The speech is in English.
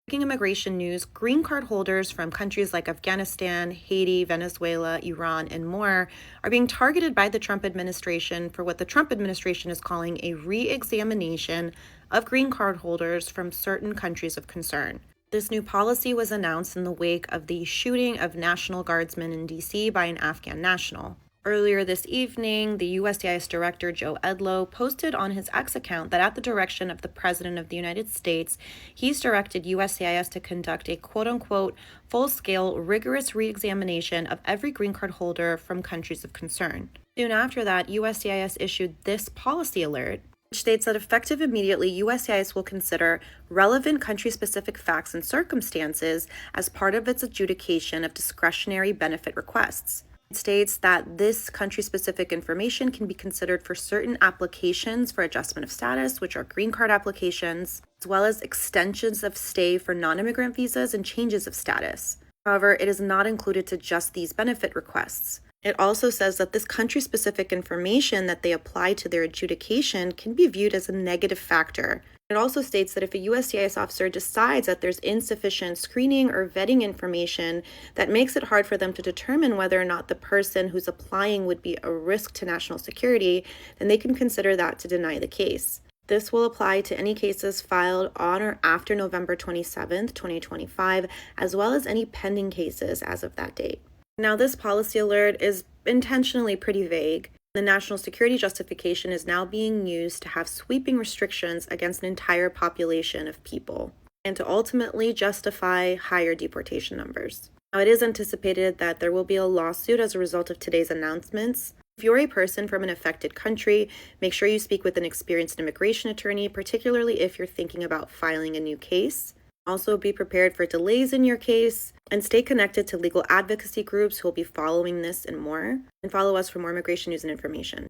Breaking immigration news, green card holders from countries like Afghanistan, Haiti, Venezuela, Iran, and more are being targeted by the Trump administration for what the Trump administration is calling a re-examination of green card holders from certain countries of concern. This new policy was announced in the wake of the shooting of National Guardsmen in D.C. by an Afghan national. Earlier this evening, the USCIS Director Joe Edlow posted on his X account that at the direction of the President of the United States, he's directed USCIS to conduct a quote-unquote full-scale, rigorous re-examination of every green card holder from countries of concern. Soon after that, USCIS issued this policy alert, which states that effective immediately, USCIS will consider relevant country-specific facts and circumstances as part of its adjudication of discretionary benefit requests. It states that this country-specific information can be considered for certain applications for adjustment of status, which are green card applications, as well as extensions of stay for non-immigrant visas and changes of status. However, it is not included to just these benefit requests. It also says that this country-specific information that they apply to their adjudication can be viewed as a negative factor. It also states that if a USCIS officer decides that there's insufficient screening or vetting information that makes it hard for them to determine whether or not the person who's applying would be a risk to national security, then they can consider that to deny the case. This will apply to any cases filed on or after November 27th, 2025, as well as any pending cases as of that date. Now, this policy alert is intentionally pretty vague. The national security justification is now being used to have sweeping restrictions against an entire population of people and to ultimately justify higher deportation numbers. Now, it is anticipated that there will be a lawsuit as a result of today's announcements. If you're a person from an affected country, make sure you speak with an experienced immigration attorney, particularly if you're thinking about filing a new case. Also, be prepared for delays in your case and stay connected to legal advocacy groups who will be following this and more. And follow us for more immigration news and information.